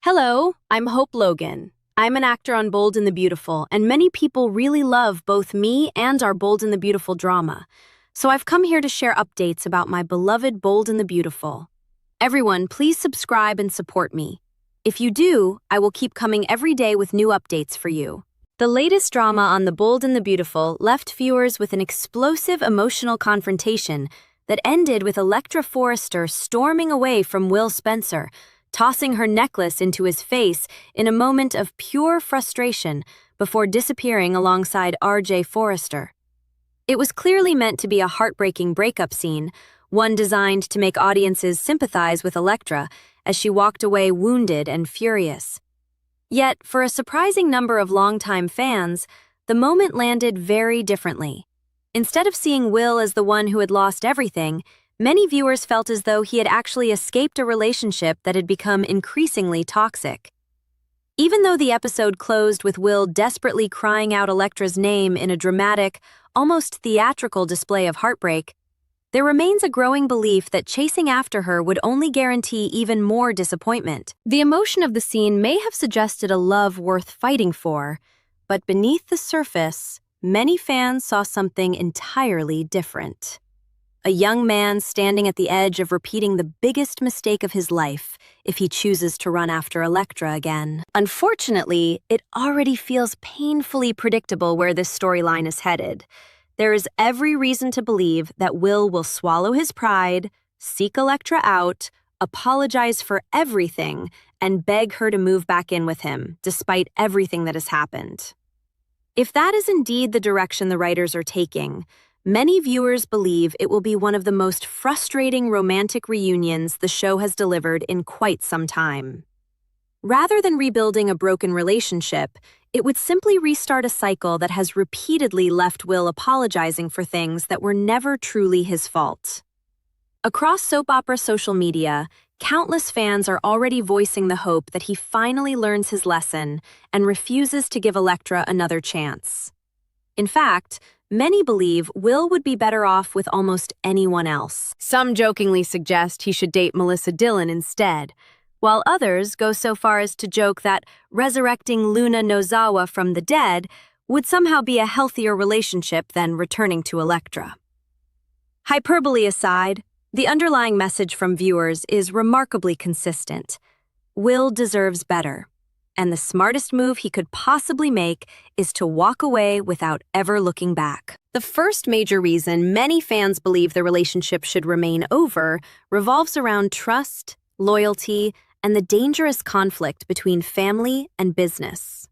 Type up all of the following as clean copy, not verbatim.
Hello, I'm Hope Logan. I'm an actor on Bold and the Beautiful, and many people really love both me and our Bold and the Beautiful drama. So I've come here to share updates about my beloved Bold and the Beautiful. Everyone, please subscribe and support me. If you do, I will keep coming every day with new updates for you. The latest drama on the Bold and the Beautiful left viewers with an explosive emotional confrontation that ended with Electra Forrester storming away from Will Spencer, tossing her necklace into his face in a moment of pure frustration before disappearing alongside R.J. Forrester. It was clearly meant to be a heartbreaking breakup scene, one designed to make audiences sympathize with Electra as she walked away wounded and furious. Yet, for a surprising number of longtime fans, the moment landed very differently. Instead of seeing Will as the one who had lost everything, many viewers felt as though he had actually escaped a relationship that had become increasingly toxic. Even though the episode closed with Will desperately crying out Electra's name in a dramatic, almost theatrical display of heartbreak, there remains a growing belief that chasing after her would only guarantee even more disappointment. The emotion of the scene may have suggested a love worth fighting for, but beneath the surface, many fans saw something entirely different. A young man standing at the edge of repeating the biggest mistake of his life if he chooses to run after Electra again. Unfortunately, it already feels painfully predictable where this storyline is headed. There is every reason to believe that Will swallow his pride, seek Electra out, apologize for everything, and beg her to move back in with him, despite everything that has happened. If that is indeed the direction the writers are taking, many viewers believe it will be one of the most frustrating romantic reunions the show has delivered in quite some time. Rather than rebuilding a broken relationship, it would simply restart a cycle that has repeatedly left Will apologizing for things that were never truly his fault. Across soap opera social media, countless fans are already voicing the hope that he finally learns his lesson and refuses to give Electra another chance. In fact, many believe Will would be better off with almost anyone else. Some jokingly suggest he should date Melissa Dillon instead, while others go so far as to joke that resurrecting Luna Nozawa from the dead would somehow be a healthier relationship than returning to Electra. Hyperbole aside, the underlying message from viewers is remarkably consistent. Will deserves better, and the smartest move he could possibly make is to walk away without ever looking back. The first major reason many fans believe the relationship should remain over revolves around trust, loyalty, and the dangerous conflict between family and business.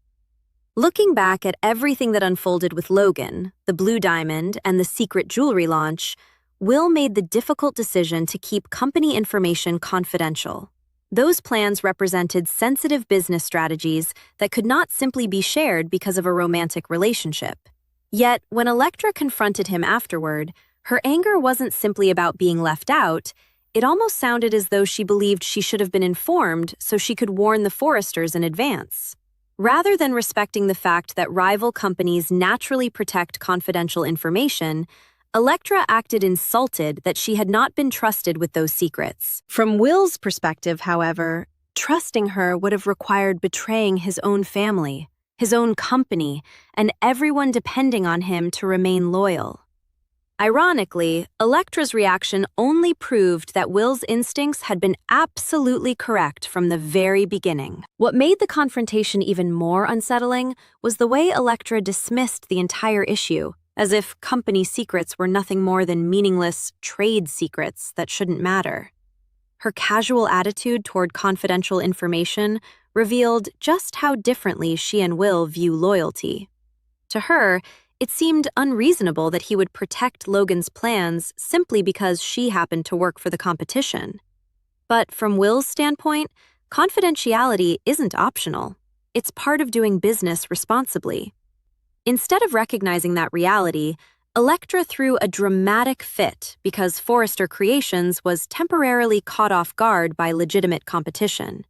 Looking back at everything that unfolded with Logan, the Blue Diamond, and the secret jewelry launch, Will made the difficult decision to keep company information confidential. Those plans represented sensitive business strategies that could not simply be shared because of a romantic relationship. Yet, when Electra confronted him afterward, her anger wasn't simply about being left out. It almost sounded as though she believed she should have been informed so she could warn the Forresters in advance. Rather than respecting the fact that rival companies naturally protect confidential information, Electra acted insulted that she had not been trusted with those secrets. From Will's perspective, however, trusting her would have required betraying his own family, his own company, and everyone depending on him to remain loyal. Ironically, Electra's reaction only proved that Will's instincts had been absolutely correct from the very beginning. What made the confrontation even more unsettling was the way Electra dismissed the entire issue, as if company secrets were nothing more than meaningless trade secrets that shouldn't matter. Her casual attitude toward confidential information revealed just how differently she and Will view loyalty. To her, it seemed unreasonable that he would protect Logan's plans simply because she happened to work for the competition. But from Will's standpoint, confidentiality isn't optional. It's part of doing business responsibly. Instead of recognizing that reality, Electra threw a dramatic fit because Forrester Creations was temporarily caught off guard by legitimate competition.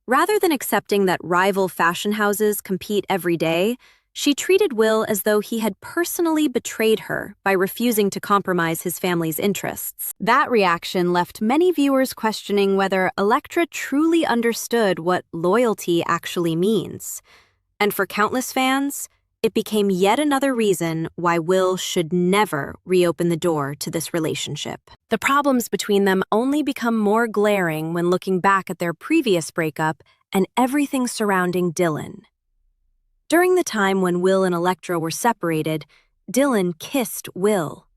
Rather than accepting that rival fashion houses compete every day, She treated Will as though he had personally betrayed her by refusing to compromise his family's interests. That reaction left many viewers questioning whether Electra truly understood what loyalty actually means. And for countless fans, it became yet another reason why Will should never reopen the door to this relationship. The problems between them only become more glaring when looking back at their previous breakup and everything surrounding Dylan. During the time when Will and Electra were separated, Dylan kissed Will.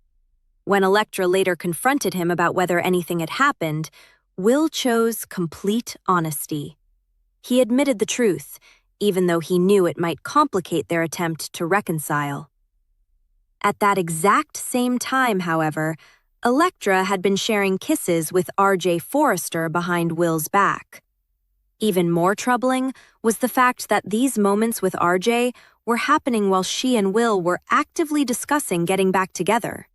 When Electra later confronted him about whether anything had happened, Will chose complete honesty. He admitted the truth, even though he knew it might complicate their attempt to reconcile. At that exact same time, however, Electra had been sharing kisses with R.J. Forrester behind Will's back. Even more troubling was the fact that these moments with R.J. were happening while she and Will were actively discussing getting back together.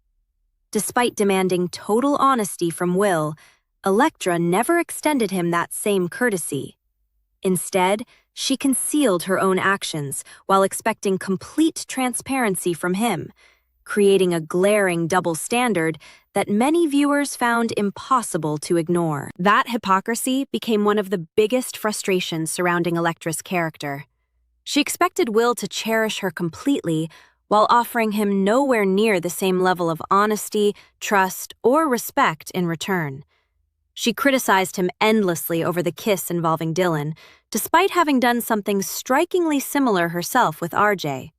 Despite demanding total honesty from Will, Electra never extended him that same courtesy. Instead, she concealed her own actions while expecting complete transparency from him, creating a glaring double standard that many viewers found impossible to ignore. That hypocrisy became one of the biggest frustrations surrounding Electra's character. She expected Will to cherish her completely while offering him nowhere near the same level of honesty, trust, or respect in return. She criticized him endlessly over the kiss involving Dylan, despite having done something strikingly similar herself with RJ.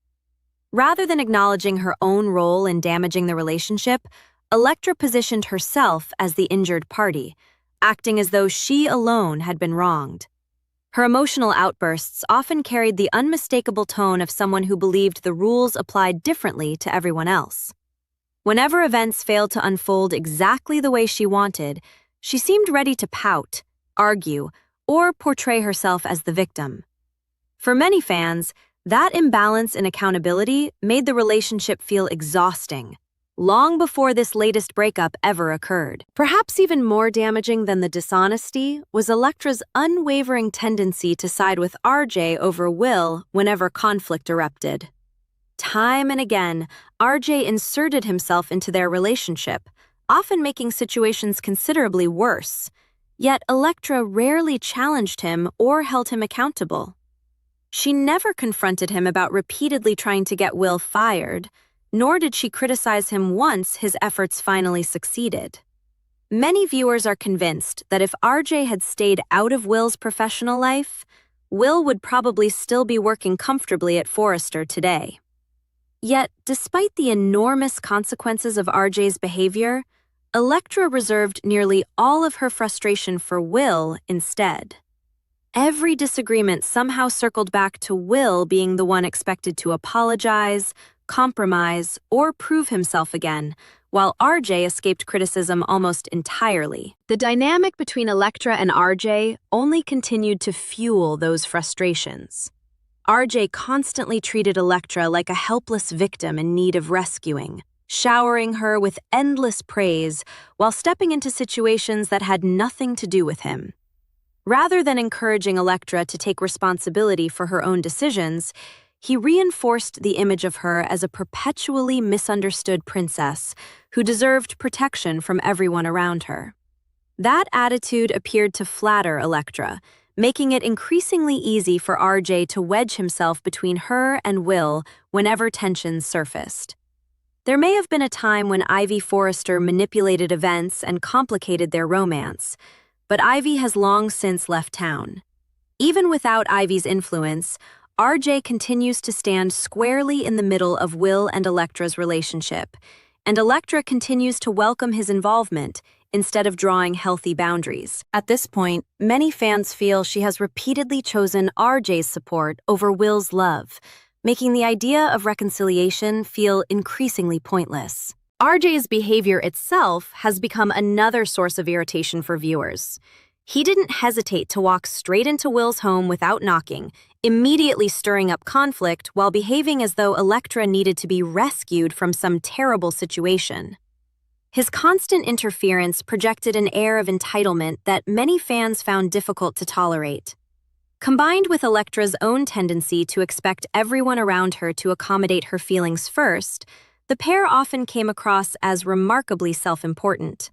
Rather than acknowledging her own role in damaging the relationship, Electra positioned herself as the injured party, acting as though she alone had been wronged. Her emotional outbursts often carried the unmistakable tone of someone who believed the rules applied differently to everyone else. Whenever events failed to unfold exactly the way she wanted, she seemed ready to pout, argue, or portray herself as the victim. For many fans, that imbalance in accountability made the relationship feel exhausting, long before this latest breakup ever occurred. Perhaps even more damaging than the dishonesty was Electra's unwavering tendency to side with RJ over Will whenever conflict erupted. Time and again, RJ inserted himself into their relationship, often making situations considerably worse. Yet Electra rarely challenged him or held him accountable. She never confronted him about repeatedly trying to get Will fired, nor did she criticize him once his efforts finally succeeded. Many viewers are convinced that if RJ had stayed out of Will's professional life, Will would probably still be working comfortably at Forrester today. Yet, despite the enormous consequences of RJ's behavior, Electra reserved nearly all of her frustration for Will instead. Every disagreement somehow circled back to Will being the one expected to apologize, compromise, or prove himself again, while RJ escaped criticism almost entirely. The dynamic between Electra and RJ only continued to fuel those frustrations. RJ constantly treated Electra like a helpless victim in need of rescuing, showering her with endless praise while stepping into situations that had nothing to do with him. Rather than encouraging Electra to take responsibility for her own decisions, he reinforced the image of her as a perpetually misunderstood princess who deserved protection from everyone around her. That attitude appeared to flatter Electra, making it increasingly easy for RJ to wedge himself between her and Will whenever tensions surfaced. There may have been a time when Ivy Forrester manipulated events and complicated their romance, but Ivy has long since left town. Even without Ivy's influence, RJ continues to stand squarely in the middle of Will and Electra's relationship, and Electra continues to welcome his involvement instead of drawing healthy boundaries. At this point, many fans feel she has repeatedly chosen RJ's support over Will's love, making the idea of reconciliation feel increasingly pointless. RJ's behavior itself has become another source of irritation for viewers. He didn't hesitate to walk straight into Will's home without knocking, immediately stirring up conflict while behaving as though Electra needed to be rescued from some terrible situation. His constant interference projected an air of entitlement that many fans found difficult to tolerate. Combined with Electra's own tendency to expect everyone around her to accommodate her feelings first, the pair often came across as remarkably self-important.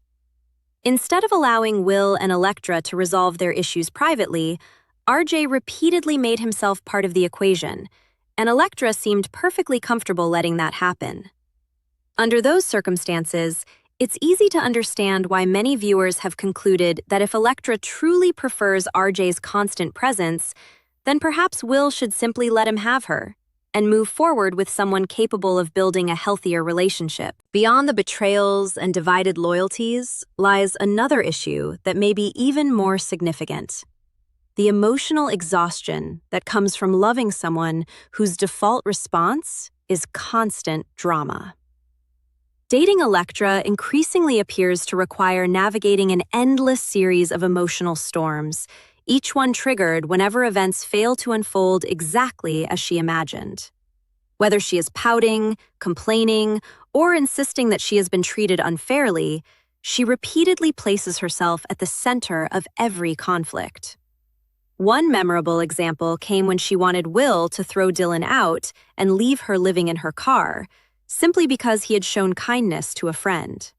Instead of allowing Will and Electra to resolve their issues privately, RJ repeatedly made himself part of the equation, and Electra seemed perfectly comfortable letting that happen. Under those circumstances, it's easy to understand why many viewers have concluded that if Electra truly prefers RJ's constant presence, then perhaps Will should simply let him have her and move forward with someone capable of building a healthier relationship. Beyond the betrayals and divided loyalties lies another issue that may be even more significant: the emotional exhaustion that comes from loving someone whose default response is constant drama. Dating Electra increasingly appears to require navigating an endless series of emotional storms, each one triggered whenever events fail to unfold exactly as she imagined. Whether she is pouting, complaining, or insisting that she has been treated unfairly, she repeatedly places herself at the center of every conflict. One memorable example came when she wanted Will to throw Dylan out and leave her living in her car, simply because he had shown kindness to a friend.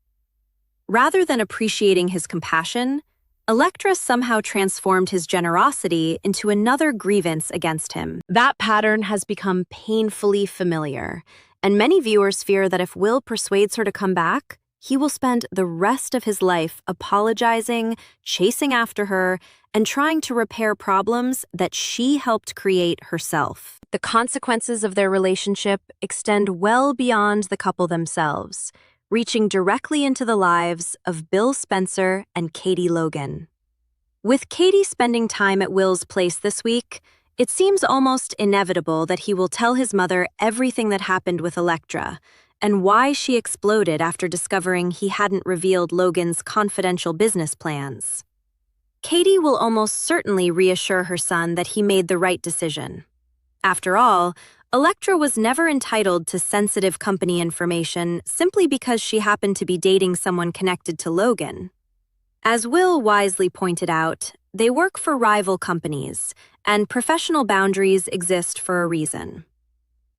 Rather than appreciating his compassion, Electra somehow transformed his generosity into another grievance against him. That pattern has become painfully familiar, and many viewers fear that if Will persuades her to come back, he will spend the rest of his life apologizing, chasing after her, and trying to repair problems that she helped create herself. The consequences of their relationship extend well beyond the couple themselves, reaching directly into the lives of Bill Spencer and Katie Logan. With Katie spending time at Will's place this week, it seems almost inevitable that he will tell his mother everything that happened with Electra and why she exploded after discovering he hadn't revealed Logan's confidential business plans. Katie will almost certainly reassure her son that he made the right decision. After all, Electra was never entitled to sensitive company information simply because she happened to be dating someone connected to Logan. As Will wisely pointed out, they work for rival companies, and professional boundaries exist for a reason.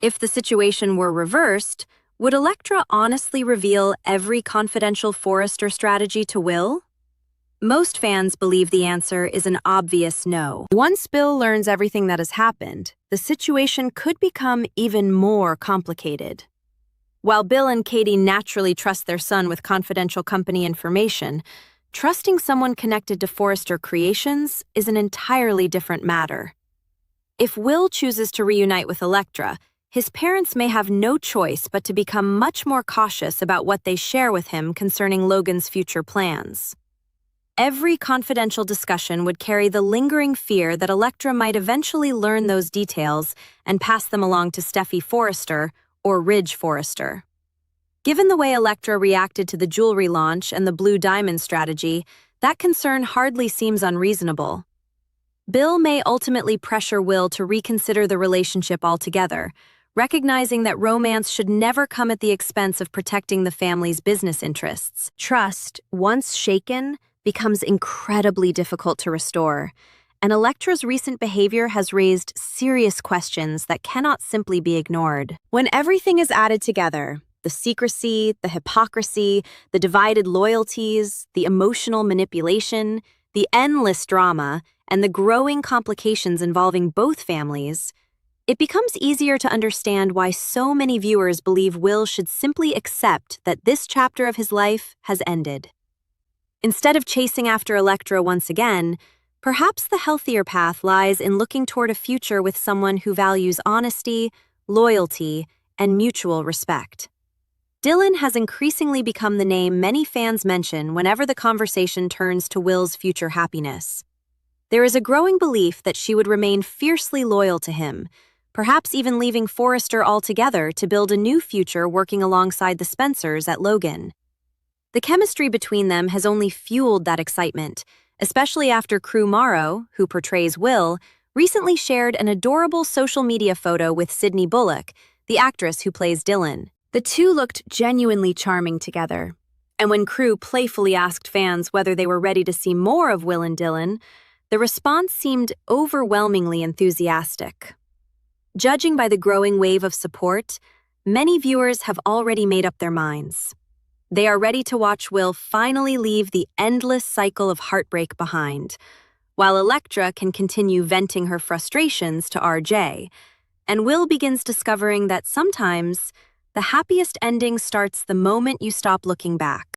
If the situation were reversed, would Electra honestly reveal every confidential Forrester strategy to Will? Most fans believe the answer is an obvious no. Once Bill learns everything that has happened, the situation could become even more complicated. While Bill and Katie naturally trust their son with confidential company information, trusting someone connected to Forrester Creations is an entirely different matter. If Will chooses to reunite with Electra, his parents may have no choice but to become much more cautious about what they share with him concerning Logan's future plans. Every confidential discussion would carry the lingering fear that Electra might eventually learn those details and pass them along to Steffi Forrester or Ridge Forrester. Given the way Electra reacted to the jewelry launch and the blue diamond strategy, that concern hardly seems unreasonable. Bill may ultimately pressure Will to reconsider the relationship altogether, recognizing that romance should never come at the expense of protecting the family's business interests. Trust, once shaken, becomes incredibly difficult to restore, and Electra's recent behavior has raised serious questions that cannot simply be ignored. When everything is added together, the secrecy, the hypocrisy, the divided loyalties, the emotional manipulation, the endless drama, and the growing complications involving both families, it becomes easier to understand why so many viewers believe Will should simply accept that this chapter of his life has ended. Instead of chasing after Electra once again, perhaps the healthier path lies in looking toward a future with someone who values honesty, loyalty, and mutual respect. Dylan has increasingly become the name many fans mention whenever the conversation turns to Will's future happiness. There is a growing belief that she would remain fiercely loyal to him, perhaps even leaving Forrester altogether to build a new future working alongside the Spencers at Logan. The chemistry between them has only fueled that excitement, especially after Crew Morrow, who portrays Will, recently shared an adorable social media photo with Sydney Bullock, the actress who plays Dylan. The two looked genuinely charming together, and when Crew playfully asked fans whether they were ready to see more of Will and Dylan, The response seemed overwhelmingly enthusiastic. Judging by the growing wave of support, many viewers have already made up their minds. They are ready to watch Will finally leave the endless cycle of heartbreak behind, while Electra can continue venting her frustrations to RJ, and Will begins discovering that sometimes the happiest ending starts the moment you stop looking back.